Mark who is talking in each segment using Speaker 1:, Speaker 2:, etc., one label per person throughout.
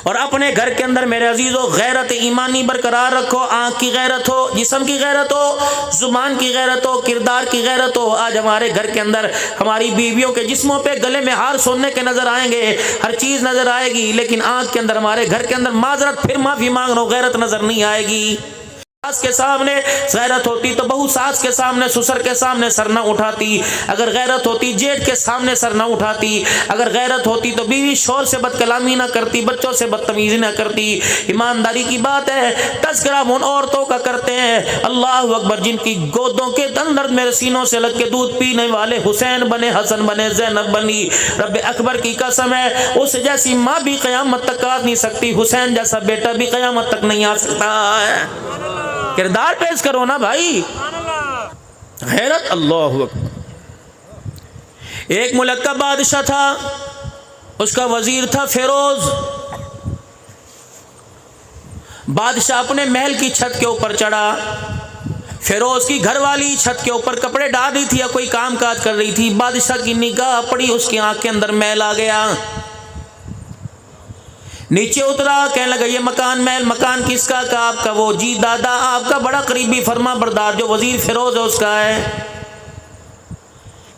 Speaker 1: اور اپنے گھر کے اندر میرے عزیزو غیرت ایمانی برقرار رکھو. آنکھ کی غیرت ہو، جسم کی غیرت ہو، زبان کی غیرت ہو، کردار کی غیرت ہو. آج ہمارے گھر کے اندر ہماری بیویوں کے جسموں پہ گلے میں ہار سننے کے نظر آئیں گے، ہر چیز نظر آئے گی، لیکن آنکھ کے اندر ہمارے گھر کے اندر معذرت پھر معافی مانگ رہا ہوں، غیرت نظر نہیں آئے گی. ساس کے سامنے غیرت ہوتی تو بہو ساس کے سامنے، سسر کے سامنے سر نہ اٹھاتی. اگر غیرت ہوتی جیٹھ کے سامنے سر نہ اٹھاتی. اگر غیرت ہوتی تو بیوی شور سے بد کلامی نہ کرتی، بچوں سے بدتمیزی نہ کرتی. ایمانداری کی بات ہے. تذکرہ ان عورتوں کا کرتے ہیں، اللہ اکبر، جن کی گودوں کے اندر میرے سینوں سے لگ کے دودھ پینے والے حسین بنے، حسن بنے، زینب بنی. رب اکبر کی قسم ہے، اس جیسی ماں بھی قیامت تک آ نہیں سکتی، حسین جیسا بیٹا بھی قیامت تک نہیں آ سکتا ہے. کردار پیش کرو نا بھائی، غیرت. اللہ اکبر. ایک ملک کا بادشاہ تھا، اس کا وزیر تھا فیروز. بادشاہ اپنے محل کی چھت کے اوپر چڑھا. فیروز کی گھر والی چھت کے اوپر کپڑے ڈال رہی تھی یا کوئی کام کاج کر رہی تھی. بادشاہ کی نگاہ پڑی، اس کی آنکھ کے اندر میل آ گیا. نیچے اترا، کہنے لگا یہ مکان محل مکان کس کا؟ کہا آپ کا. وہ جی دادا آپ کا بڑا قریبی فرما بردار جو وزیر فیروز ہے اس کا ہے.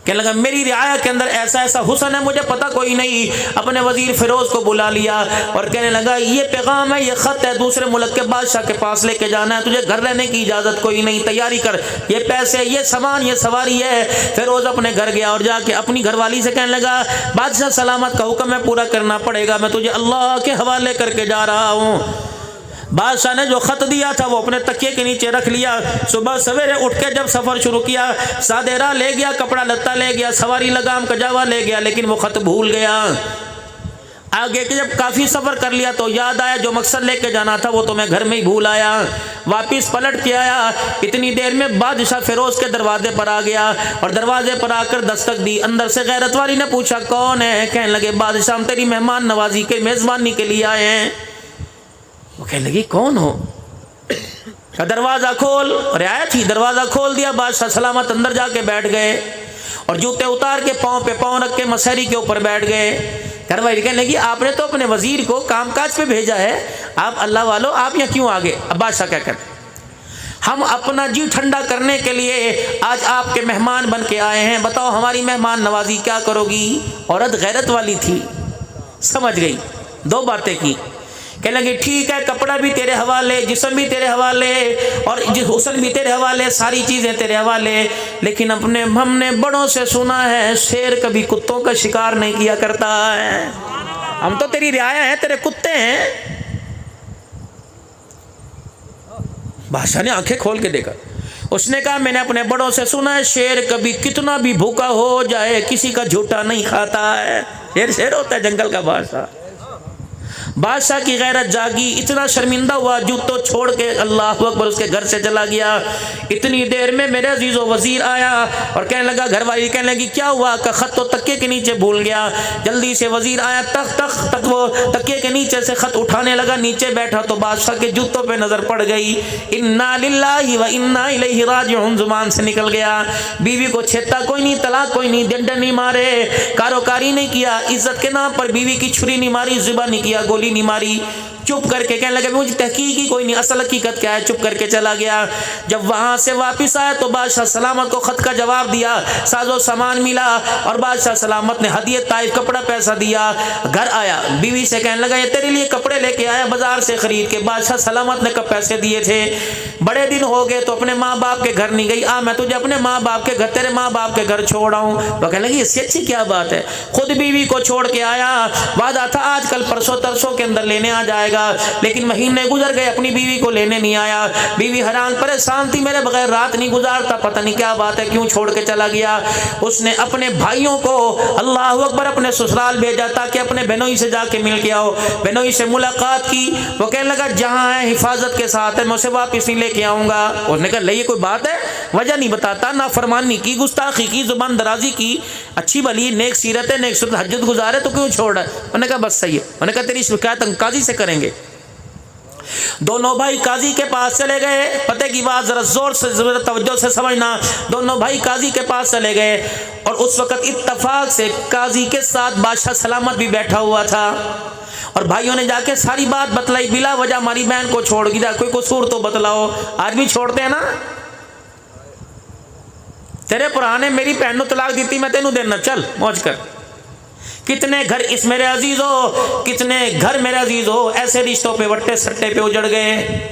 Speaker 1: کہنے لگا میری رعایا کے اندر ایسا ایسا حسن ہے، مجھے پتہ کوئی نہیں. اپنے وزیر فیروز کو بلا لیا اور کہنے لگا یہ پیغام ہے، یہ خط ہے، دوسرے ملک کے بادشاہ کے پاس لے کے جانا ہے، تجھے گھر رہنے کی اجازت کوئی نہیں، تیاری کر، یہ پیسے، یہ سامان، یہ سواری ہے. فیروز اپنے گھر گیا اور جا کے اپنی گھر والی سے کہنے لگا بادشاہ سلامت کا حکم ہے، پورا کرنا پڑے گا، میں تجھے اللہ کے حوالے کر کے جا رہا ہوں. بادشاہ نے جو خط دیا تھا وہ اپنے تکیے کے نیچے رکھ لیا. صبح سویرے اٹھ کے جب سفر شروع کیا، سادے راہ لے گیا، کپڑا لتا لے گیا، سواری لگام کجاوا لے گیا، لیکن وہ خط بھول گیا. آگے کے جب کافی سفر کر لیا تو یاد آیا جو مقصد لے کے جانا تھا وہ تو میں گھر میں ہی بھول آیا. واپس پلٹ کے آیا، اتنی دیر میں بادشاہ فیروز کے دروازے پر آ گیا اور دروازے پر آ کر دستک دی. اندر سے غیرت والی نے پوچھا کون ہے؟ کہنے لگے بادشاہ ہم تیری مہمان نوازی کے میزبانی کے لیے آئے ہیں. وہ کہنے لگی کون ہو؟ دروازہ کھول. رعایت ہی دروازہ کھول دیا. بادشاہ سلامت اندر جا کے بیٹھ گئے اور جوتے اتار کے پاؤں پہ پاؤں رکھ کے مسہری کے اوپر بیٹھ گئے. گھر والی کہنے لگی آپ نے تو اپنے وزیر کو کام کاج پہ بھیجا ہے، آپ اللہ والو آپ یہاں کیوں آگے؟ اب بادشاہ کیا کہتے ہم اپنا جی ٹھنڈا کرنے کے لیے آج آپ کے مہمان بن کے آئے ہیں، بتاؤ ہماری مہمان نوازی کیا کرو گی؟ عورت غیرت والی تھی، سمجھ گئی، دو باتیں کی. کہنے لگی ٹھیک ہے، کپڑا بھی تیرے حوالے، جسم بھی تیرے حوالے اور حسن بھی تیرے حوالے، ساری چیزیں تیرے حوالے، لیکن ہم نے بڑوں سے سنا ہے شیر کبھی کتوں کا شکار نہیں کیا کرتا ہے. ہم تو تیری رعایا ہیں، تیرے کتے ہیں. بادشاہ نے آنکھیں کھول کے دیکھا. اس نے کہا میں نے اپنے بڑوں سے سنا ہے شیر کبھی کتنا بھی بھوکا ہو جائے کسی کا جھوٹا نہیں کھاتا ہے. شیر ہوتا ہے جنگل کا بادشاہ. بادشاہ کی غیرت جاگی، اتنا شرمندہ ہوا، جوتوں چھوڑ کے اللہ اکبر اس کے گھر سے چلا گیا. اتنی دیر میں میرے عزیز و وزیر آیا اور کہنے لگا، گھر والی کہنے لگی کیا ہوا؟ کہ خط تو تکیے کے نیچے بھول گیا. جلدی سے وزیر آیا، تک وہ تکیے کے نیچے سے خط اٹھانے لگا، نیچے بیٹھا تو بادشاہ کے جوتوں پہ نظر پڑ گئی. انا للہ و انا الیہ راجعون زبان سے نکل گیا. بیوی کو چھیتا کوئی نہیں، طلاق کوئی نہیں، ڈنڈے نہیں مارے، کاروکاری نہیں کیا، عزت کے نام پر بیوی کی چھری نہیں ماری، ذبح نہیں کیا، گولی نہیں ماری. چپ کر کے کہنے لگا مجھے تحقیق ہی کوئی نہیں، اصل حقیقت کیا ہے. چپ کر کے چلا گیا. جب وہاں سے واپس آیا تو بادشاہ سلامت کو خط کا جواب دیا، ساز و سامان ملا اور بادشاہ سلامت نے ہدیہ طائف کپڑا پیسہ دیا. گھر آیا، بیوی سے کہنے لگا یہ تیرے لیے کپڑے لے کے آیا بازار سے خرید کے. بادشاہ سلامت نے کب پیسے دیے تھے؟ بڑے دن ہو گئے تو اپنے ماں باپ کے گھر نہیں گئی، میں تجھے اپنے ماں باپ کے گھر، تیرے ماں باپ کے گھر چھوڑ آؤں. وہ کہنے لگی اس سے اچھی کیا بات ہے. خود بیوی کو چھوڑ کے آیا، وعدہ تھا آج کل پرسوں ترسوں کے اندر لینے آ جائے گا، لیکن مہینے گزر گئے اپنی بیوی کو لینے نہیں آیا. بیوی حیران پریشان تھی، میرے بغیر رات نہیں گزارتا، پتہ نہیں کیا بات ہے، کیوں چھوڑ کے چلا گیا. اس نے اپنے بھائیوں کو اللہ اکبر اپنے سسرال بھیجا تاکہ اپنے بہنوئی سے جا کے مل کے آؤ. بہنوئی سے ملاقات کی. وہ کہنے لگا جہاں ہے حفاظت کے ساتھ ہے، میں اسے واپس نہیں لے کے آؤں گا. اس نے کہا یہ کوئی بات ہے؟ وجہ نہیں بتاتا، نافرمانی کی، گستاخی کی، زبان درازی کی، اچھی بھلی نیک سیرت ہے، نیک سیرت حجت گزار ہے، تو کیوں چھوڑ رہا ہے؟ انہوں نے کہا بس صحیح ہے. انہوں نے کہا تیری شکایت ہم قاضی سے کریں گے. دونوں بھائی قاضی کے پاس چلے گئے. پتہ کی بات ذرا زور سے توجہ سے سمجھنا. دونوں بھائی قاضی کے پاس چلے گئے اور اس وقت اتفاق سے قاضی کے ساتھ بادشاہ سلامت بھی بیٹھا ہوا تھا. اور بھائیوں نے جا کے ساری بات بتلائی، بلا وجہ ہماری بہن کو چھوڑ گیا، کوئی قصور تو بتلاؤ۔ آج بھی چھوڑتے ہیں نا، تیرے پرانے میری بہن کو طلاق دیتی، میں تینوں دینا، چل موج کر۔ کتنے گھر اس میرے عزیز ہو، کتنے گھر میرے عزیز ہو ایسے رشتوں پہ وٹے سٹے پہ اجڑ گئے۔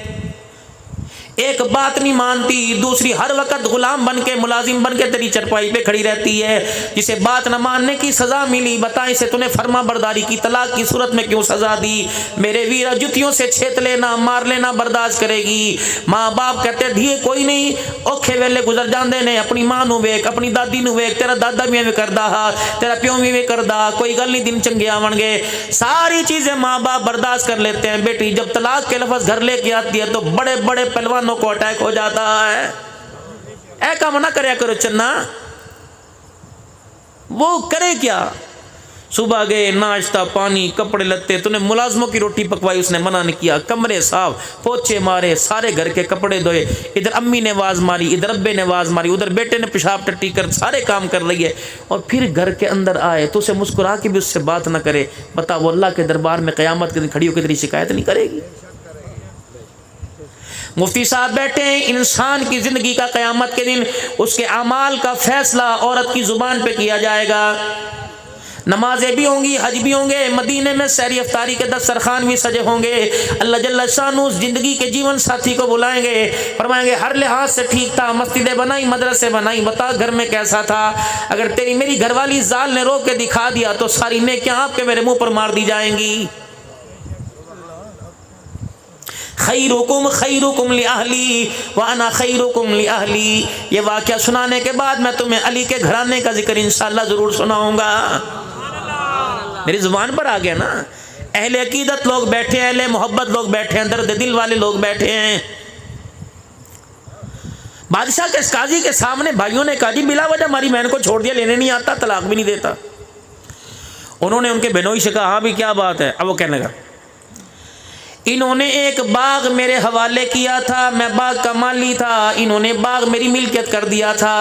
Speaker 1: ایک بات نہیں مانتی، دوسری ہر وقت غلام بن کے، ملازم بن کے تیری چرپائی پہ کھڑی رہتی ہے۔ جسے بات نہ ماننے کی سزا ملی، بتا اسے تو نے فرما برداری کی طلاق کی صورت میں کیوں سزا دی؟ میرے ویرا جتیوں سے چھیت لینا، مار لینا برداشت کرے گی۔ ماں باپ کہتے دھیے کوئی نہیں، اوکھے ویلے گزر جاندے نے، اپنی ماں نو ویک، اپنی دادی نو ویک، تیرا دادا بھی ایویں کردا ہا، تیرا پیو بھی ایویں کردا، کوئی گل نہیں، دن چنگے آون گے۔ ساری چیزیں ماں باپ برداشت کر لیتے ہیں۔ بیٹی جب طلاق کے لفظ گھر لے کے آتی ہے تو بڑے بڑے پہلوانوں کو اٹیک ہو جاتا ہے۔ اے کام نہ کریا کرو چنا، وہ کرے کیا؟ صبح گئے، ناشتہ پانی کپڑے لتے، تو نے ملازموں کی روٹی پکوائی، اس نے منع نہیں کیا، کمرے صاف، پوچھے مارے، سارے گھر کے کپڑے دھوئے، ادھر امی نے آواز ماری، ادھر ابے نے آواز ماری، ادھر بیٹے نے پیشاب ٹٹی کر سارے کام کر رہی ہے، اور پھر گھر کے اندر آئے تو اسے مسکرا کے بھی اس سے بات نہ کرے۔ بتا وہ اللہ کے دربار میں قیامت کے دن کھڑی ہو کے تیری شکایت نہیں کرے گی؟ مفتی صاحب بیٹھے ہیں، انسان کی زندگی کا قیامت کے دن اس کے اعمال کا فیصلہ عورت کی زبان پہ کیا جائے گا۔ نمازیں بھی ہوں گی، حج بھی ہوں گے، مدینے میں سحری افطاری کے دسترخوان بھی سجے ہوں گے۔ اللہ جل شانہ اس زندگی کے جیون ساتھی کو بلائیں گے، فرمائیں گے ہر لحاظ سے ٹھیک تھا، مسجدیں بنائی، مدرسے بنائی، بتا گھر میں کیسا تھا؟ اگر تیری میری گھر والی زال نے رو کے دکھا دیا تو ساری نیکیاں آپ کے میرے منہ پر مار دی جائیں گی۔ خیرکم خیرکم لأہلی وانا خیرکم لأہلی۔ یہ واقعہ سنانے کے بعد میں تمہیں علی کے گھرانے کا ذکر انشاءاللہ ضرور سناؤں گا۔ میری زبان پر آ گیا نا۔ اہل عقیدت لوگ بیٹھے ہیں، اہل محبت لوگ بیٹھے ہیں، درد دل والے لوگ بیٹھے ہیں۔ بادشاہ کے قاضی کے سامنے بھائیوں نے کہا جی بلا وجہ ہماری بہن کو چھوڑ دیا، لینے نہیں آتا، طلاق بھی نہیں دیتا۔ انہوں نے ان کے بہنوئی سے کہا ہاں بھی کیا بات ہے؟ اب وہ کہنے لگا انہوں نے ایک باغ میرے حوالے کیا تھا، میں باغ کا مالی تھا، انہوں نے باغ میری ملکیت کر دیا تھا۔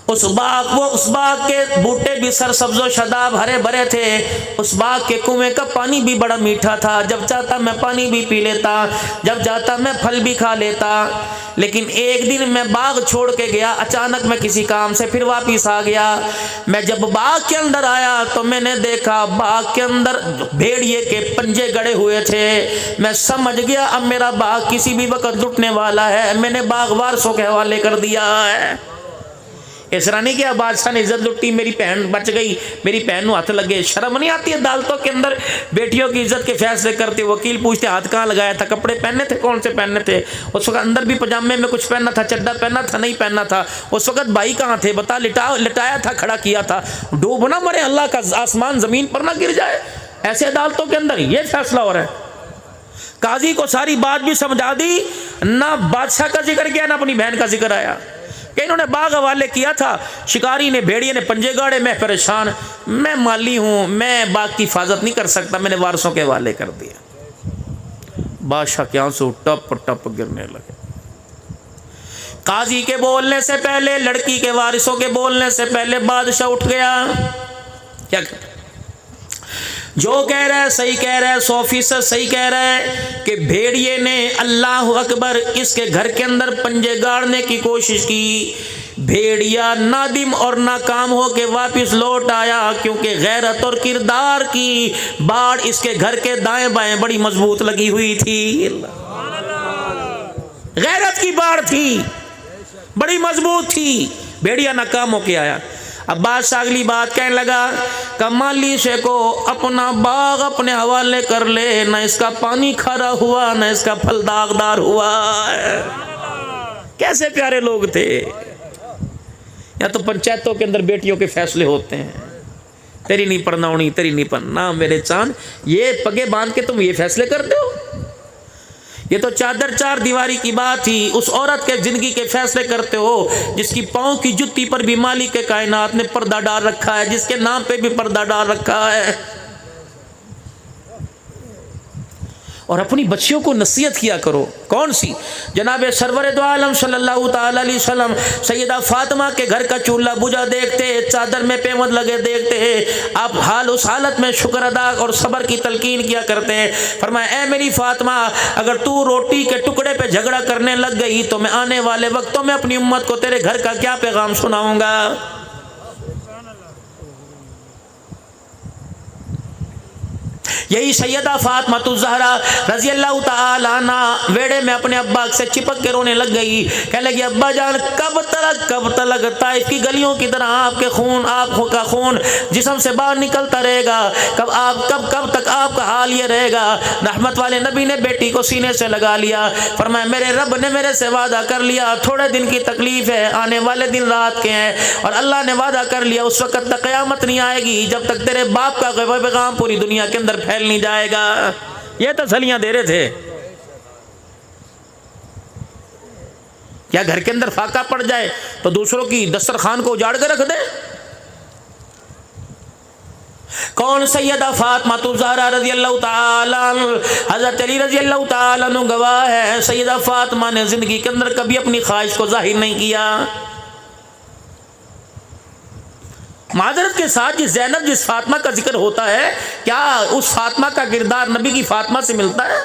Speaker 1: اس باغ کے بوٹے بھی سرسبز و شاداب ہرے بھرے تھے، اس باغ کے کنویں کا پانی بھی بڑا میٹھا تھا، جب چاہتا میں پانی بھی پی لیتا، جب چاہتا میں پھل بھی کھا لیتا۔ لیکن ایک دن میں باغ چھوڑ کے گیا، اچانک میں کسی کام سے پھر واپس آ گیا۔ میں جب باغ کے اندر آیا تو میں نے دیکھا باغ کے اندر بھیڑیے کے پنجے گڑے ہوئے تھے۔ میں سمجھ گیا اب میرا باغ کسی بھی وقت لٹنے والا ہے، میں نے باغ وارثوں کے حوالے کر دیا ہے۔ اس طرح نہیں کیا بادشاہ نے عزت لٹی، میری بہن بچ گئی، میری بہن نو ہاتھ لگے۔ شرم نہیں آتی عدالتوں کے اندر بیٹیوں کی عزت کے فیصلے کرتے؟ وکیل پوچھتے ہاتھ کہاں لگایا تھا، کپڑے پہننے تھے، کون سے پہننے تھے؟ اس وقت اندر بھی پجامے میں کچھ پہننا تھا، چڈا پہننا تھا، نہیں پہننا تھا؟ اس وقت بھائی کہاں تھے بتا؟ لٹایا تھا، کھڑا کیا تھا، ڈوب نہ مرے، اللہ کا آسمان زمین پر نہ گر جائے۔ ایسے عدالتوں کے اندر یہ فیصلہ ہو رہا ہے۔ قاضی کو ساری بات بھی سمجھا دی، نہ بادشاہ کا ذکر کیا نہ اپنی بہن کا ذکر آیا کہ انہوں نے باغ حوالے کیا تھا، شکاری نے بھیڑیے نے پنجے گاڑے، میں پریشان، میں مالی ہوں، میں باغ کی حفاظت نہیں کر سکتا، میں نے وارثوں کے حوالے کر دیا۔ بادشاہ کے آنسو ٹپ ٹپ گرنے لگے۔ قاضی کے بولنے سے پہلے، لڑکی کے وارثوں کے بولنے سے پہلے بادشاہ اٹھ گیا۔ کیا کہتا؟ جو کہہ رہا ہے صحیح کہہ رہا ہے، 100% صحیح کہہ رہا ہے کہ بھیڑیے نے اللہ اکبر اس کے گھر کے اندر پنجے گاڑنے کی کوشش کی۔ بھیڑیا نادم اور ناکام ہو کے واپس لوٹ آیا، کیونکہ غیرت اور کردار کی باڑ اس کے گھر کے دائیں بائیں بڑی مضبوط لگی ہوئی تھی۔ غیرت کی باڑ تھی، بڑی مضبوط تھی۔ بھیڑیا ناکام ہو کے آیا۔ اب بادشاہ اگلی بات کہنے لگا کہ مالی سے کو اپنا باغ اپنے حوالے کر لے، نہ اس کا پانی کھارا ہوا نہ اس کا پھل داغدار ہوا۔ کیسے پیارے لوگ تھے۔ یا تو پنچایتوں کے اندر بیٹیوں کے فیصلے ہوتے ہیں، تیری نہیں پڑھنا ہونی، تیری نہیں پڑھنا، میرے چاند یہ پگے باندھ کے تم یہ فیصلے کرتے ہو؟ یہ تو چادر چار دیواری کی بات تھی، اس عورت کے زندگی کے فیصلے کرتے ہو جس کی پاؤں کی جتی پر بھی مالک کے کائنات نے پردہ ڈال رکھا ہے، جس کے نام پہ بھی پردہ ڈال رکھا ہے۔ اور اپنی بچیوں کو نصیحت کیا کرو. کون سی؟ جناب سرور دو عالم صلی اللہ تعالی علیہ وسلم سیدہ فاطمہ کے گھر کا چولہا بجھا دیکھتے، چادر میں پیوند لگے دیکھتے، آپ اس حالت میں شکر ادا اور صبر کی تلقین کیا کرتے ہیں. فرمایا اے میری فاطمہ، اگر تو روٹی کے ٹکڑے پہ جھگڑا کرنے لگ گئی تو میں آنے والے وقتوں میں اپنی امت کو تیرے گھر کا کیا پیغام سناؤں گا. یہی سیدہ فاطمہ الزہرا رضی اللہ تعالی عنہ ویڑے میں اپنے ابا سے چپک کے رونے لگ گئی. کہنے لگی ابا جان کب تلک طائف کی گلیوں کی طرح آپ کا خون جسم سے باہر نکلتا رہے گا؟ کب تک آپ کا حال یہ رہے گا؟ رحمت والے نبی نے بیٹی کو سینے سے لگا لیا. فرمایا میرے رب نے میرے سے وعدہ کر لیا، تھوڑے دن کی تکلیف ہے، آنے والے دن رات کے ہیں، اور اللہ نے وعدہ کر لیا اس وقت تک قیامت نہیں آئے گی جب تک تیرے باپ کا پیغام پوری دنیا کے اندر پھیل نہیں جائے گا. یہ تسلیاں دے رہے تھے. کیا گھر کے اندر فاقہ پڑ جائے تو دوسروں کی دسترخوان کو اجاڑ کے رکھ دے؟ کون؟ سیدہ فاطمہ الزہرا رضی اللہ تعالی عنہ. حضرت علی رضی اللہ تعالی عنہ گواہ ہے، سیدہ فاطمہ نے زندگی کے اندر کبھی اپنی خواہش کو ظاہر نہیں کیا. معذرت کے ساتھ جس فاطمہ کا ذکر ہوتا ہے، کیا اس فاطمہ کا کردار نبی کی فاطمہ سے ملتا ہے؟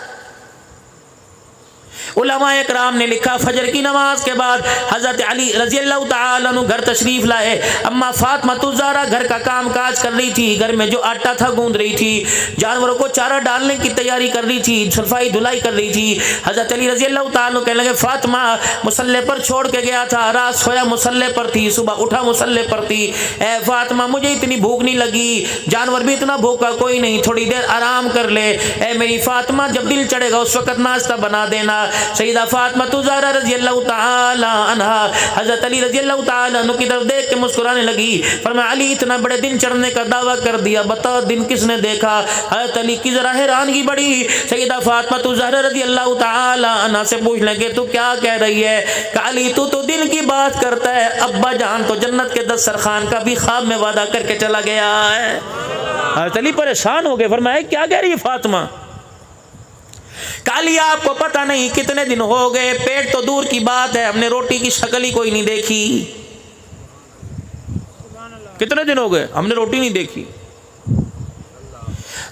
Speaker 1: علماء اکرام نے لکھا فجر کی نماز کے بعد حضرت علی رضی اللہ تعالی عنہ گھر تشریف لائے. اما فاطمہ الزہرا گھر کا کام کاج کر رہی تھی، گھر میں جو آٹا تھا گوندھ رہی تھی، جانوروں کو چارہ ڈالنے کی تیاری کر رہی تھی، صفائی دھلائی کر رہی تھی. حضرت علی رضی اللہ تعالی عنہ کہنے لگے فاطمہ مصلی پر چھوڑ کے گیا تھا، رات سویا مصلی پر تھی، صبح اٹھا مصلی پر تھی. اے فاطمہ مجھے اتنی بھوک نہیں لگی، جانور بھی اتنا بھوکا کوئی نہیں، تھوڑی دیر آرام کر لے. اے میری فاطمہ جب دل چڑھے گا اس وقت ناشتہ بنا دینا. سیدہ فاطمہ الزہرا رضی اللہ تعالی عنہا حضرت علی رضی اللہ تعالی عنہ کی طرف دیکھ کے مسکرانے لگی. فرمایا علی اتنا بڑے دن چڑھنے کا دعویٰ کر دیا، بتا دن کس نے دیکھا؟ حضرت علی کی ذرا حیرانگی بڑی. سیدہ فاطمہ الزہرا رضی اللہ تعالی عنہا سے پوچھ لیں کہ تو کیا کہہ رہی ہے؟ کہ علی تو دل کی بات کرتا ہے، ابا جان تو جنت کے دسترخوان کا بھی خواب میں وعدہ کر کے چلا گیا ہے. حضرت علی پریشان ہو گئے. فرمایا کیا کہہ رہی ہے فاطمہ؟ کالی آپ کو پتہ نہیں کتنے دن ہو گئے، پیٹ تو دور کی بات ہے، ہم نے روٹی کی شکل ہی کوئی نہیں دیکھی. کتنے دن ہو گئے ہم نے روٹی نہیں دیکھی.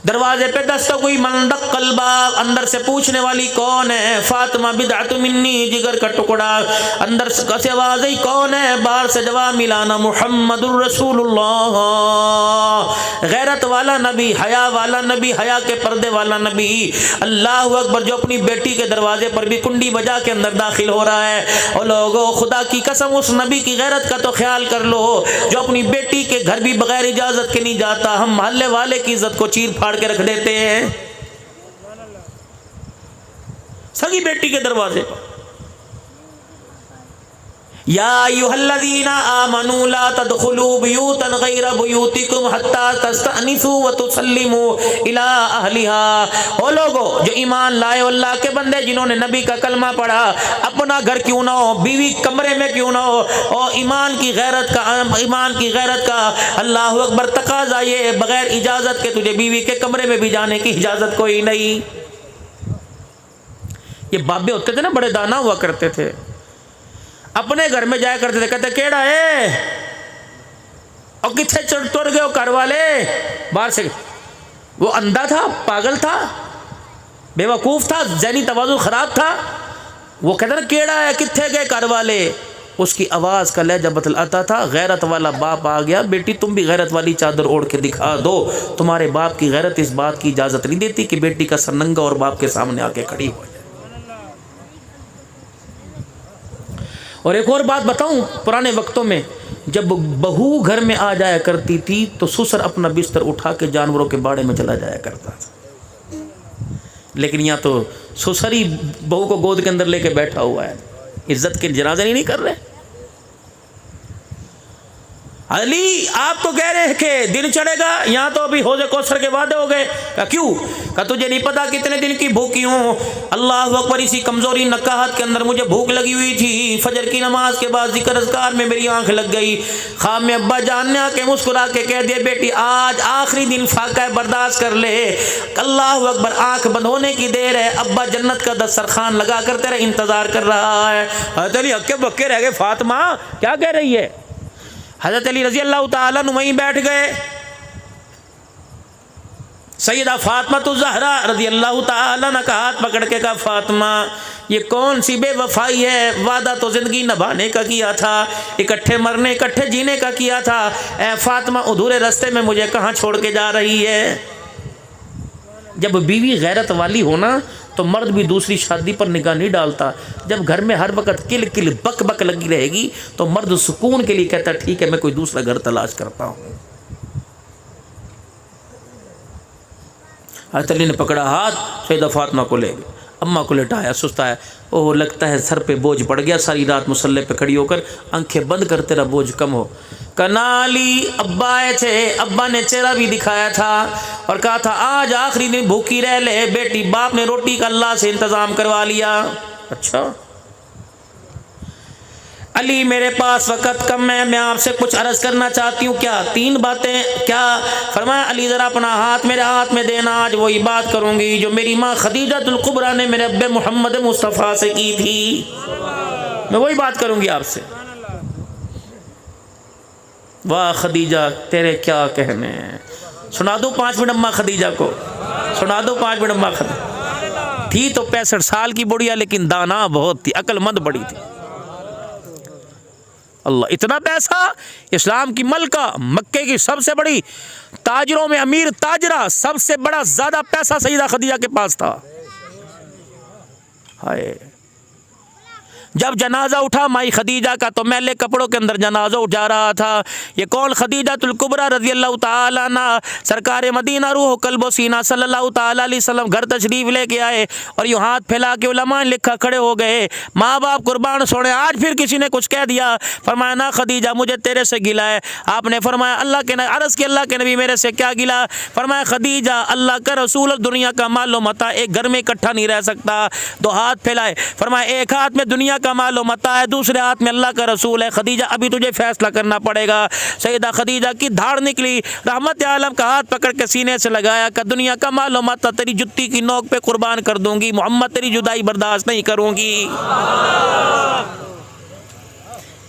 Speaker 1: دروازے پہ دستک ہوئی، من دق الباب، اندر سے پوچھنے والی کون ہے؟ فاطمہ بدعت منی، جگر کا ٹکڑا. اندر سے آواز آئی کون ہے؟ باہر سے جواب ملا نا محمد الرسول اللہ. غیرت والا نبی، حیا والا نبی، حیا کے پردے والا نبی. اللہ اکبر. جو اپنی بیٹی کے دروازے پر بھی کنڈی بجا کے اندر داخل ہو رہا ہے. اور لوگوں خدا کی قسم اس نبی کی غیرت کا تو خیال کر لو جو اپنی بیٹی کے گھر بھی بغیر اجازت کے نہیں جاتا. ہم محلے والے کی عزت کو چیر پھاڑ کے رکھ دیتے ہیں سگی بیٹی کے دروازے پر. یا ایھا الذین آمنوا لا تدخلوا بیوتا غیر بیوتکم حتی تستأنسوا وتسلموا الی اہلها. او لوگوں جو ایمان لائے، اللہ کے بندے جنہوں نے نبی کا کلمہ پڑھا، اپنا گھر کیوں نہ ہو، بیوی کمرے میں کیوں نہ ہو، اور ایمان کی غیرت کا اللہ اکبر تقاضا یہ بغیر اجازت کے تجھے بیوی کے کمرے میں بھی جانے کی اجازت کوئی نہیں. یہ بابے ہوتے تھے نا، بڑے دانا ہوا کرتے تھے، اپنے گھر میں جایا کرتے تھے، کہتے کیڑا ہے اور کتنے چڑ گئے ہو گھر والے باہر سے. وہ اندھا تھا، پاگل تھا، بے وقوف تھا، ذہنی توازن خراب تھا. وہ کہتے نا کیڑا ہے، کتنے گئے گھر والے. اس کی آواز کا لہجہ بتلاتا تھا غیرت والا باپ آ گیا. بیٹی تم بھی غیرت والی چادر اوڑھ کے دکھا دو. تمہارے باپ کی غیرت اس بات کی اجازت نہیں دیتی کہ بیٹی کا سر ننگا اور باپ کے سامنے آ کے کھڑی ہو جائے. اور ایک اور بات بتاؤں، پرانے وقتوں میں جب بہو گھر میں آ جایا کرتی تھی تو سسر اپنا بستر اٹھا کے جانوروں کے باڑے میں چلا جایا کرتا تھا. لیکن یہاں تو سسر ہی بہو کو گود کے اندر لے کے بیٹھا ہوا ہے. عزت کے جنازے نہیں کر رہے. علی آپ تو کہہ رہے ہیں کہ دن چڑھے گا، یہاں تو ابھی حوض کوثر کے وعدے ہو گئے. کہا کیوں؟ کہا تجھے نہیں پتا کتنے دن کی بھوکی ہوں. اللہ اکبر. اسی کمزوری نکاہت کے اندر مجھے بھوک لگی ہوئی تھی، فجر کی نماز کے بعد ذکر اذکار میں میری آنکھ لگ گئی. خواب میں ابا جان نے آ کے مسکرا کے کہہ دیا بیٹی آج آخری دن فاقہ ہے، برداشت کر لے. اللہ اکبر. آنکھ بند ہونے کی دیر ہے، ابا جنت کا دسترخوان لگا کر تیرا انتظار کر رہا ہے. حضرت علی ہکے بکے رہ گئے. فاطمہ کیا کہہ رہی ہے؟ حضرت علی رضی اللہ تعالیٰ عنہ وہیں بیٹھ گئے. سیدہ فاطمہ الزہرا رضی اللہ تعالیٰ عنہ کا ہاتھ پکڑ کے کہا فاطمہ یہ کون سی بے وفائی ہے؟ وعدہ تو زندگی نبھانے کا کیا تھا، اکٹھے مرنے اکٹھے جینے کا کیا تھا. اے فاطمہ ادھورے رستے میں مجھے کہاں چھوڑ کے جا رہی ہے؟ جب بیوی غیرت والی ہونا تو مرد بھی دوسری شادی پر نگاہ نہیں ڈالتا. جب گھر میں ہر وقت کل کل بک بک لگی رہے گی تو مرد سکون کے لیے کہتا ہے ٹھیک ہے میں کوئی دوسرا گھر تلاش کرتا ہوں. حضرت علی نے پکڑا ہاتھ، سیدہ فاطمہ کو لے گئے، اماں کو لٹایا، سستایا. اوہ لگتا ہے سر پہ بوجھ پڑ گیا. ساری رات مصلے پہ کھڑی ہو کر آنکھیں بند کر تیرا بوجھ کم ہو. کنالی ابا آئے تھے، ابا نے چہرہ بھی دکھایا تھا اور کہا تھا آج آخری دن بھوکی رہ لے بیٹی. باپ نے روٹی کا اللہ سے انتظام کروا لیا. اچھا علی میرے پاس وقت کم ہے، میں آپ سے کچھ عرض کرنا چاہتی ہوں. کیا؟ 3 باتیں. کیا؟ فرمایا علی ذرا اپنا ہاتھ میرے ہاتھ میں دینا. آج وہی بات کروں گی جو میری ماں خدیجہ الکبریٰ نے میرے ابے محمد مصطفیٰ سے کی تھی. میں وہی بات کروں گی آپ سے. واہ خدیجہ تیرے کیا کہنے ہیں. سنا دوں 5 منٹ اماں خدیجہ کو؟ سنا دوں 5 منٹ اماں خدیجہ؟ تھی تو 65 سال کی بڑھیا لیکن دانا بہت تھی، عقل مند بڑی تھی. اللہ اتنا پیسہ، اسلام کی ملکہ، مکے کی سب سے بڑی تاجروں میں امیر تاجرہ، سب سے بڑا زیادہ پیسہ سیدہ خدیجہ کے پاس تھا. ہائے جب جنازہ اٹھا مائی خدیجہ کا تو میلے کپڑوں کے اندر جنازہ اٹھا رہا تھا. یہ کون؟ خدیجہ الکبریٰ رضی اللہ تعالیٰ عنہ. سرکار مدینہ روح و قلب و سینہ صلی اللہ تعالیٰ علیہ وسلم گھر تشریف لے کے آئے اور یوں ہاتھ پھیلا کے علماء نے لکھا کھڑے ہو گئے ماں باپ قربان سوڑے. آج پھر کسی نے کچھ کہہ دیا. فرمایا نہ خدیجہ مجھے تیرے سے گلا ہے. آپ نے فرمایا اللہ کے عرض کی اللہ کے نبی میرے سے کیا گلا؟ فرمایا خدیجہ اللہ کا رسول اور دنیا کا مال و متاع ایک گھر میں اکٹھا نہیں رہ سکتا. 2 ہاتھ پھیلائے. فرمایا ایک ہاتھ میں دنیا کا مال و متاع ہے، دوسرے ہاتھ میں اللہ کا رسول ہے. خدیجہ ابھی تجھے فیصلہ کرنا پڑے گا. سیدہ خدیجہ کی دھاڑ نکلی، رحمت عالم کا ہاتھ پکڑ کے سینے سے لگایا کہ دنیا کا مال و متاع تیری جتی کی نوک پہ قربان کر دوں گی، محمد تیری جدائی برداشت نہیں کروں گی.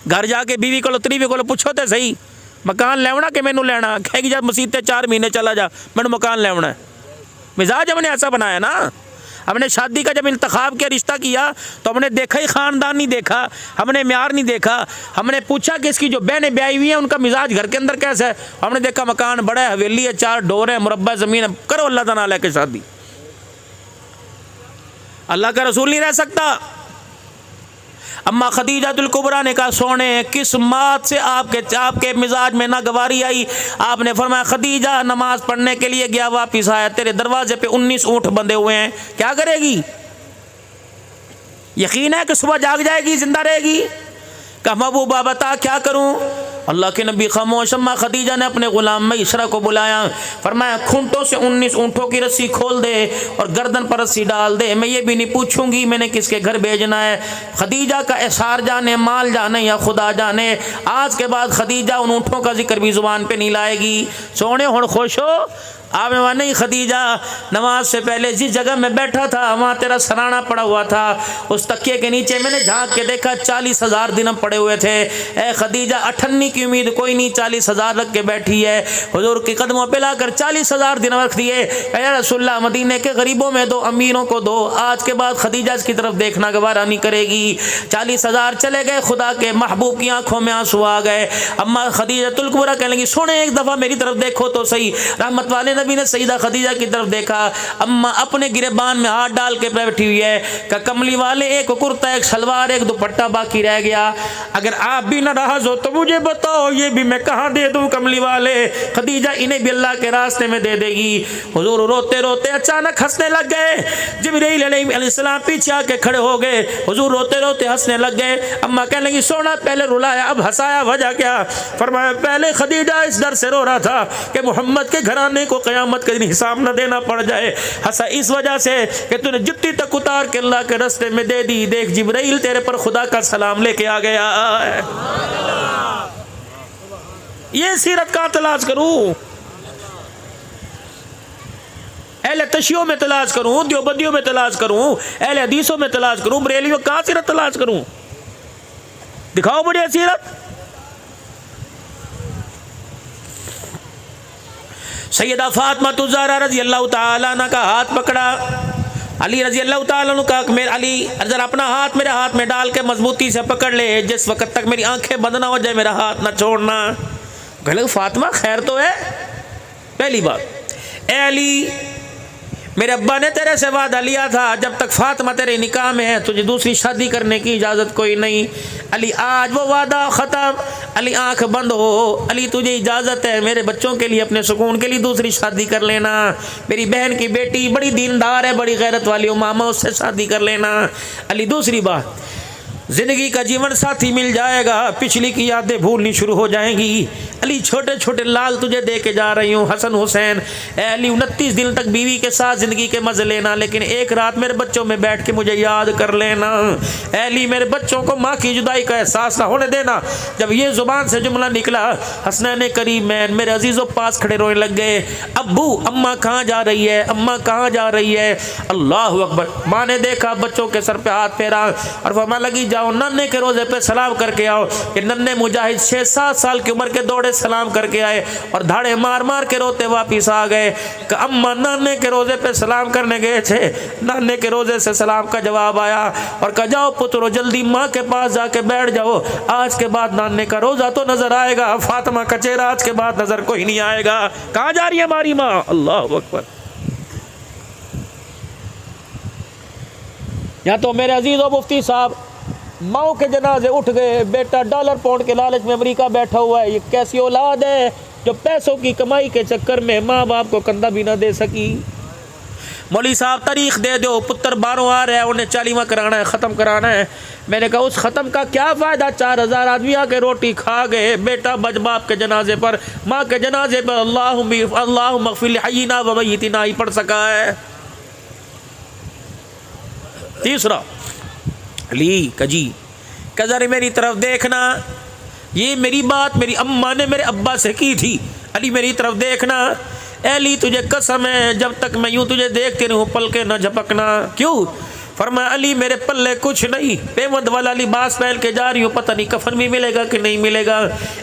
Speaker 1: گھر جا کے بیوی کو تریوی کو پوچھو تے صحیح مکان لیونا کہ مینوں لینا؟ کہے گی جب مسیح تے 4 مہینے چلا جا مینوں مکان لیونا ہے. مزاج ہم نے ایسا بنایا نا. ہم نے شادی کا جب انتخاب کیا، رشتہ کیا تو ہم نے دیکھا ہی خاندان نہیں دیکھا، ہم نے معیار نہیں دیکھا. ہم نے پوچھا کہ اس کی جو بہنیں بیائی ہوئی ہیں ان کا مزاج گھر کے اندر کیسا ہے. ہم نے دیکھا مکان بڑا ہے، حویلی ہے، 4 ڈور ہے، مربع زمین ہے. کرو اللہ تعالیٰ لے کے شادی. اللہ کا رسول نہیں رہ سکتا. اما خدیجہ الکبریٰ نے کہا سونے کس بات سے آپ کے مزاج میں ناگواری آئی؟ آپ نے فرمایا خدیجہ نماز پڑھنے کے لیے گیا، واپس آیا، تیرے دروازے پہ 19 اونٹ بندھے ہوئے ہیں. کیا کرے گی؟ یقین ہے کہ صبح جاگ جائے گی، زندہ رہے گی؟ کہا محبوبہ بتا کیا کروں؟ اللہ کے نبی خاموش. اما خدیجہ نے اپنے غلام میسرہ کو بلایا، فرمایا کھنٹوں سے 19 اونٹوں کی رسی کھول دے اور گردن پر رسی ڈال دے. میں یہ بھی نہیں پوچھوں گی میں نے کس کے گھر بھیجنا ہے. خدیجہ کا احسار جانے، مال جانے یا خدا جانے، آج کے بعد خدیجہ ان اونٹوں کا ذکر بھی زبان پہ نہیں لائے گی. سونے ہن خوش ہو؟ آپ نے وہاں نہیں خدیجہ نماز سے پہلے جس جگہ میں بیٹھا تھا وہاں تیرا سرانہ پڑا ہوا تھا، اس تکیے کے نیچے میں نے جھانک کے دیکھا 40,000 درہم پڑے ہوئے تھے. اے خدیجہ 98 کی امید کوئی نہیں، 40,000 رکھ کے بیٹھی ہے. حضور کے قدموں پہ لا کر 40,000 درہم رکھ دیے. اے رسول اللہ مدینے کے غریبوں میں دو، امیروں کو دو. آج کے بعد خدیجہ اس کی طرف دیکھنا گوارا نہیں کرے گی. 40,000 چلے گئے. خدا کے محبوب کی آنکھوں میں آنسو آ گئے. اما خدیجہ الکبریٰ کہنے لگی سونے ایک دفعہ میری طرف دیکھو تو صحیح. رحمت والے نبی نے سیدہ خدیجہ کی طرف دیکھا، اماں اپنے گریبان میں ہاتھ ڈال کے بیٹھی ہوئی ہے کہ کملی والے ایک کرتا ایک شلوار ایک دوپٹہ باقی رہ گیا، اگر آپ بھی ناراض ہو تو مجھے بتاؤ یہ بھی میں کہاں دے دوں کملی والے، خدیجہ انہیں بھی اللہ کے راستے میں دے دے گی۔ حضور روتے روتے اچانک ہنسنے لگ گئے، جبرائیل علیہ السلام پیچھے آ کے کھڑے ہو گئے، حضور روتے روتے ہنسنے لگ گئے۔ اماں کہنے لگی سونا پہلے رلایا اب ہنسایا وجہ کیا؟ فرمایا پہلے خدیجہ اس ڈر سے رو رہا تھا کہ محمد کے گھرانے کو قیامت کے دن حساب نہ دینا پڑ جائے، ہنسا اس وجہ سے کہ تو نے جتی تک اتار کے اللہ کے راستے میں دے دی، دیکھ جبرائیل تیرے پر خدا کا سلام لے کے آ گیا ہے۔ یہ سیرت کہاں تلاش کروں؟ اہل تشیعوں میں تلاش کروں، دیوبندیوں میں تلاش کروں، اہل حدیثوں میں تلاش کروں، بریلیوں کہاں سیرت تلاش کروں؟ دکھاؤ مجھے سیرت۔ سیدہ فاطمہ الزہرا رضی اللہ تعالیٰ عنہ کا ہاتھ پکڑا، علی رضی اللہ تعالیٰ عنہ کا علی ذرا اپنا ہاتھ میرے ہاتھ میں ڈال کے مضبوطی سے پکڑ لے، جس وقت تک میری آنکھیں بند نہ ہو جائے میرا ہاتھ نہ چھوڑنا۔ کہنے لگا فاطمہ خیر تو ہے؟ پہلی بات اے علی میرے ابا نے تیرے سے وعدہ لیا تھا جب تک فاطمہ تیرے نکاح میں ہے تجھے دوسری شادی کرنے کی اجازت کوئی نہیں۔ علی آج وہ وعدہ ختم، علی آنکھ بند ہو، علی تجھے اجازت ہے میرے بچوں کے لیے اپنے سکون کے لیے دوسری شادی کر لینا، میری بہن کی بیٹی بڑی دیندار ہے بڑی غیرت والی امامہ اس سے شادی کر لینا۔ علی دوسری بات زندگی کا جیون ساتھی مل جائے گا، پچھلی کی یادیں بھولنی شروع ہو جائیں گی۔ علی چھوٹے چھوٹے لال تجھے دے کے جا رہی ہوں حسن حسین، اے علی 29 دن تک بیوی کے ساتھ زندگی کے مزے لینا، لیکن ایک رات میرے بچوں میں بیٹھ کے مجھے یاد کر لینا۔ اے علی میرے بچوں کو ماں کی جدائی کا احساس نہ ہونے دینا۔ جب یہ زبان سے جملہ نکلا حسنین کریمین میرے عزیزوں پاس کھڑے رونے لگ گئے، ابو اماں کہاں جا رہی ہے، اماں کہاں جا رہی ہے؟ اللہ اکبر۔ ماں نے دیکھا بچوں کے سر پہ ہاتھ پھیرا اور فرمانے لگی جاؤ ننے کے روزے پہ سلام کر کے آؤ۔ کہ ننے مجاہد 6-7 سال کی عمر کے دوڑے سلام کر کے آئے اور دھاڑے مار مار کے روتے واپس آ گئے کہ اماں نانے کے روزے پہ سلام کرنے گئے تھے، نانے کے روزے سے سلام کا جواب آیا اور کہا جاؤ پترو جلدی ماں کے پاس جا کے بیٹھ جاؤ، آج کے بعد نانے کا روزہ تو نظر آئے گا، فاطمہ کا چہرہ آج کے بعد نظر کوئی نہیں آئے گا۔ کہاں جا رہی ہے ہماری ماں؟ اللہ اکبر۔ یا تو میرے عزیز و مفتی صاحب ماؤں کے جنازے اٹھ گئے، بیٹا ڈالر پاؤنڈ کے لالچ میں امریکہ بیٹھا ہوا ہے، یہ کیسی اولاد ہے جو پیسوں کی کمائی کے چکر میں ماں باپ کو کندھا بھی نہ دے سکی۔ مولوی صاحب تاریخ دے دو، پتر باہروں آ رہے ہیں انہیں 40واں کرانا ہے ختم کرانا ہے۔ میں نے کہا اس ختم کا کیا فائدہ، 4000 آدمی آ کے روٹی کھا گئے، بیٹا بج باپ کے جنازے پر ماں کے جنازے پر اللہم اغفر لحینا و میتنا ہی پڑھ سکا ہے۔ تیسرا علی کجی کہ ذرا میری طرف دیکھنا، یہ میری بات میری اماں نے میرے ابا سے کی تھی، علی میری طرف دیکھنا، اے علی تجھے قسم ہے جب تک میں یوں تجھے دیکھتے رہوں پلکیں نہ جھپکنا۔ کیوں؟ فرمایا علی میرے پلے کچھ نہیں، پیوند والا لباس پہن کے جا رہی ہوں، پتہ نہیں کفن بھی ملے گا کہ نہیں ملے گا۔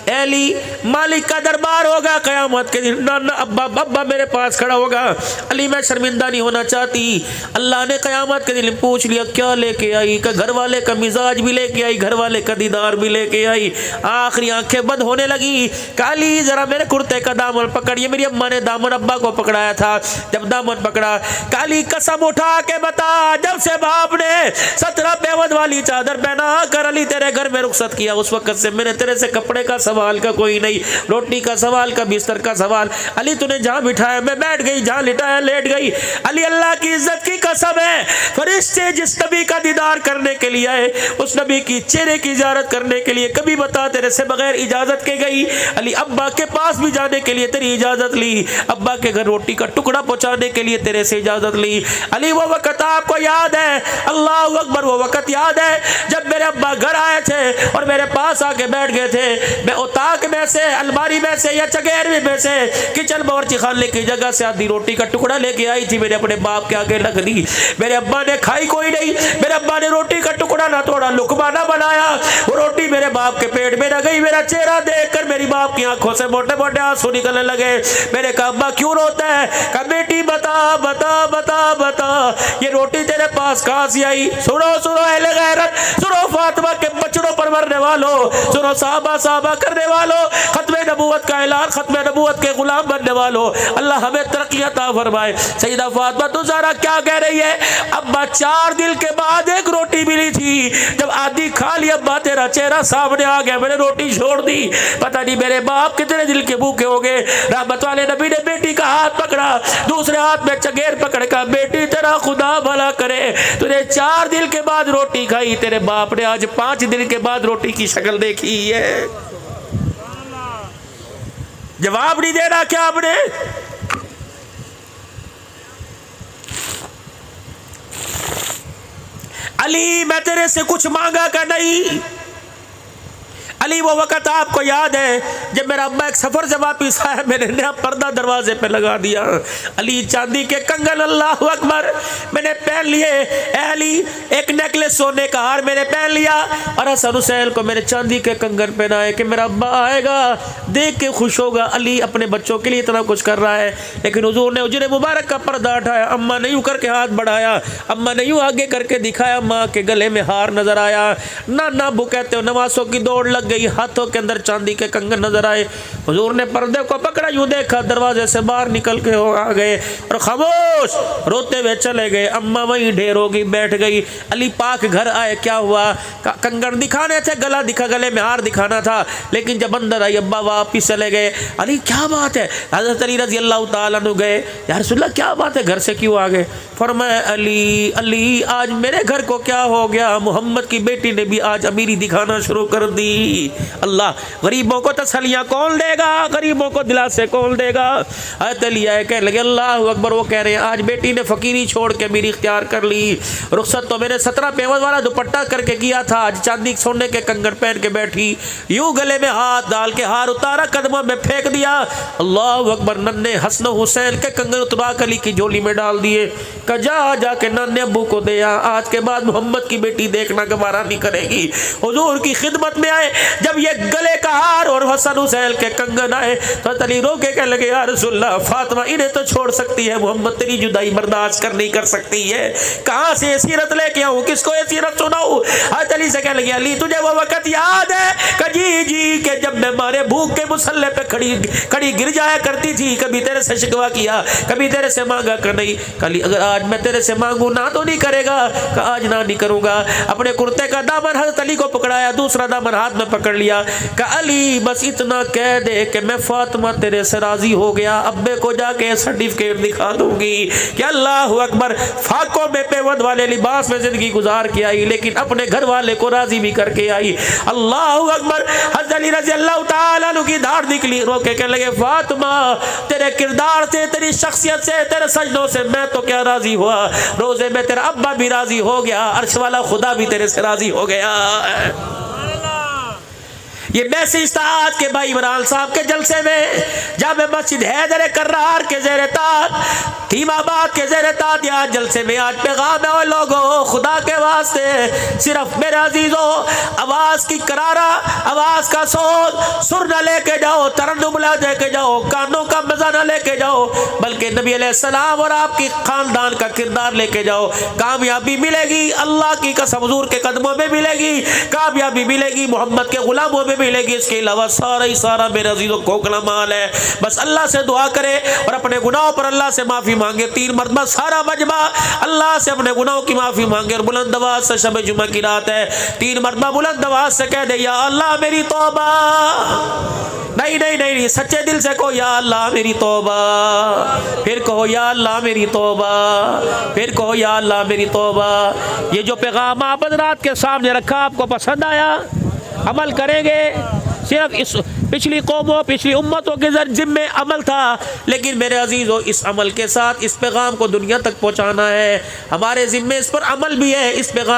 Speaker 1: اے علی مالک کا دربار ہوگا قیامت کے دن، نانا ابا میرے پاس کھڑا ہوگا، علی میں شرمندہ نہیں ہونا چاہتی۔ اللہ نے قیامت کے دن پوچھ لیا کیا لے کے آئی، کہ گھر والے کا مزاج بھی لے کے آئی، گھر والے کا دیدار بھی لے کے آئی۔ آخری آنکھیں بند ہونے لگی کہ علی ذرا میرے کرتے کا دامن پکڑ، یہ میری اماں نے دامن ابا کو پکڑایا تھا، جب دامن پکڑا کہ علی قسم اٹھا کے بتا جب سے باپ نے 17 پیوند والی چادر پہنا کر علی تیرے گھر میں رخصت کیا اس وقت سے میرے تیرے سے کپڑے کا سوال کا کوئی نہیں، روٹی کا سوال کا بستر کا سوال۔ علی تو نے جہاں بٹھایا میں بیٹھ گئی، جہاں لٹایا لیٹ گئی۔ علی اللہ کی عزت کی قسم ہے فرشتے جس نبی کا دیدار کرنے کے لیے آئے، اس نبی کی چہرے کی زیارت کرنے کے لیے کبھی بتا تیرے سے بغیر اجازت کے گئی؟ علی ابا کے پاس بھی جانے کے لیے تیری اجازت لی، ابا کے گھر روٹی کا ٹکڑا پہنچانے کے لیے تیرے سے اجازت لی۔ علی وہ وقت آپ کو یاد ہے؟ اللہ اکبر، وہ وقت یاد ہے جب میرے ابا گھر آئے تھے اور میرے پاس آ کے بیٹھ گئے تھے، میں اتاق میں سے الماری میں سے یا چگیروی میں سے کچن باورچی خانے کی جگہ سے آدھی روٹی کا ٹکڑا لے کے آئی تھی، میرے اپنے باپ کے آگے رکھ دی، میرے ابا نے کھائی کوئی نہیں، میرے ابا نے روٹی کا ٹکڑا نہ توڑا لقمہ نہ بنایا، وہ روٹی میرے باپ کے پیٹ میں نہ گئی۔ میرا چہرہ دیکھ کر میری باپ کی آنکھوں سے موٹے موٹے آنسو نکلنے لگے۔ میں نے کہا ابا کیوں روتا ہے؟ کہا بیٹی بتا بتا بتا بتا یہ روٹی تیرے پاس کہاں سے آئی؟ سنو سنو اہل غیرت، سنو فاطمہ کے بچڑوں پر مرنے والوں، سنو صحابہ کرنے والوں، ختم نبوت کا اعلان، ختم نبوت کے غلام بننے والوں، اللہ ہمیں ترقی عطا فرمائے۔ سیدہ فاطمہ تو زہرا کیا کہہ رہی ہے؟ ابا 4 دن کے بعد ایک روٹی ملی تھی، جب آدھی کھا لی ابا تیرا چہرہ سامنے آ گیا، میں نے روٹی چھوڑ دی، پتہ نہیں میرے باپ کتنے دل کے بھوکے ہو گئے۔ رحمت والے نبی نے بیٹی کا ہاتھ پکڑا، دوسرے ہاتھ میں چگیر پکڑ کر، بیٹی تیرا خدا بھلا کرے، تو نے 4 دن کے بعد روٹی کھائی، تیرے باپ نے آج 5 دن کے بعد روٹی کی شکل دیکھی ہے۔ جواب نہیں دینا کیا آپ نے؟ علی میں تیرے سے کچھ مانگا کہ نہیں؟ علی وہ وقت آپ کو یاد ہے جب میرا ابا ایک سفر سے واپس آیا، میں نے نیا پردہ دروازے پہ لگا دیا، علی چاندی کے کنگن، اللہ اکبر، میں نے پہن لیے، اے علی ایک نیکلس سونے کا ہار میں نے پہن لیا، اور حسن حسین کو میرے چاندی کے کنگن پہنائے کہ میرا ابا آئے گا دیکھ کے خوش ہوگا۔ علی اپنے بچوں کے لیے اتنا کچھ کر رہا ہے، لیکن حضور نے اجر مبارک کا پردہ اٹھایا، اماں نے یوں کر کے ہاتھ بڑھایا، اماں نے یوں آگے کر کے دکھایا، ماں کے گلے میں ہار نظر آیا، نانا ابو کہتے ہو نواسوں کی دوڑ لگ گئی، ہاتھوں کے اندر چاندی کے کنگن نظر آئے، حضور نے پردے کو پکڑا، یوں دیکھا، دروازے سے باہر نکل کے آ گئے اور خاموش روتے ہوئے چلے گئے۔ اماں وہیں ڈھیر ہو گئی، بیٹھ گئی۔ علی پاک گھر آئے، کیا ہوا؟ کنگن دکھانے تھے، گلا دکھا، گلے میں ہار دکھانا تھا، لیکن جب اندر آئی ابا واپس چلے گئے۔ علی کیا بات ہے؟ حضرت علی رضی اللہ تعالیٰ عنہ گئے، یا رسول اللہ کیا بات ہے، گھر سے کیوں آ گئے؟ فرمایا علی آج میرے گھر کو کیا ہو گیا، محمد کی بیٹی نے بھی آج امیری دکھانا شروع کر دی۔ اللہ، غریبوں کو تسلیاں کون دے گا، غریبوں کو دلاسے کون دے گا؟ حضرت علی آئے، کہنے لگے اللہ اکبر، وہ کہہ رہے ہیں آج بیٹی نے فقیری چھوڑ کے میری اختیار کر لی، رخصت تو میں نے 17 پیوند والا دوپٹہ کر کے کیا تھا، آج چاندی سونے کے کنگن پہن کے بیٹھی، یوں گلے میں ہاتھ ڈال کے ہار اتارا، قدموں میں پھینک دیا، اللہ اکبر، ننے حسن و حسین کے کنگن اترا کے علی کی جھولی میں ڈال دیے، کہ جا کے نانے ابو کو دیا، آج کے بعد محمد کی بیٹی دیکھنا گوارا نہیں کرے گی۔ حضور کی خدمت میں آئے، جب یہ گلے کا ہار اور حسن حسین کے کنگن آئے تو علی رو کے کہنے لگے یا رسول اللہ فاطمہ انہیں تو چھوڑ سکتی ہے، محمد تیری جدائی برداشت کر نہیں کر سکتی ہے، کہاں سے یہ سیرت لے کے آؤں، کس کو یہ سیرت سناؤں؟ حضرت علی سے کہنے لگے علی تجھے وہ وقت یاد ہے کہ جی کہ جب میں مارے بھوک کے مسلح پہ کھڑی گر جایا کرتی تھی، کبھی تیرے سے شکوا کیا، کبھی تیرے سے مانگا کر نہیں، علی اگر آج میں تیرے سے مانگوں نہ تو نہیں کرے گا، کہ آج نہ نہیں کروں گا۔ اپنے کرتے کا دامن حضرت علی کو پکڑایا، دوسرا دامن ہاتھ میں پکڑ لیا، کہ علی بس اتنا کہہ دے کہ میں فاطمہ تیرے سے راضی ہو گیا، ابے کو جا کے سرٹیفکیٹ دکھا دوں گی کہ اللہ اکبر، فاقوں میں پیوند والے لباس میں زندگی گزار کے آئی، لیکن اپنے گھر والے کو راضی بھی کر کے آئی، اللہ اکبر۔ حضرت علی رضی اللہ تعالیٰ عنہ کی دھاڑ نکلی، رو کے کہنے لگے فاطمہ تیرے کردار سے، تیری شخصیت سے، تیرے سجدوں سے میں تو کیا راضی ہوا، روزے میں تیرا ابا بھی راضی ہو گیا، عرش والا خدا بھی تیرے سے راضی ہو گیا۔ یہ میسج تھا آج کے بھائی عمران صاحب کے جلسے میں، جامع مسجد حیدر کرار کے زیر تات، ٹیم آباد کے زیر تات، یہاں جلسے میں آج پیغام ہے، لوگوں خدا کے واسطے صرف میرے عزیزوں آواز کی کرارا، آواز کا صوت، سر نہ لے کے جاؤ، ترنم نہ لے کے جاؤ، کانوں کا مزہ نہ لے کے جاؤ، بلکہ نبی علیہ السلام اور آپ کی خاندان کا کردار لے کے جاؤ، کامیابی ملے گی، اللہ کی قسم حضور کے قدموں میں ملے گی، کامیابی ملے گی، محمد کے غلاموں میں ملے گی، اس کے علاوہ سارا میرے عزیزوں کھوکھلا مال ہے۔ بس اللہ سے دعا کرے اور اپنے گناہوں پر اللہ سے معافی مانگے، 3 مرتبہ سارا مجمع اللہ سے اپنے گناہوں کی معافی مانگے، اور بلند آواز سے، شب جمعہ کی رات ہے، 3 مرتبہ بلند آواز سے کہہ دے یا اللہ میری توبہ، نہیں سچے دل سے کہو یا اللہ میری توبہ، پھر کہو یا اللہ میری توبہ، پھر کہو یا اللہ میری توبہ۔ یہ جو پیغام آپ حضرات کے سامنے رکھا آپ کو پسند آیا؟ عمل کریں گے؟ صرف اس پچھلی قوموں، پچھلی امتوں کے ذمے عمل تھا، لیکن میرے عزیزوں اس عمل کے ساتھ اس پیغام کو دنیا تک پہنچانا ہے، ہمارے ذمے اس پر عمل بھی ہے، اس پیغام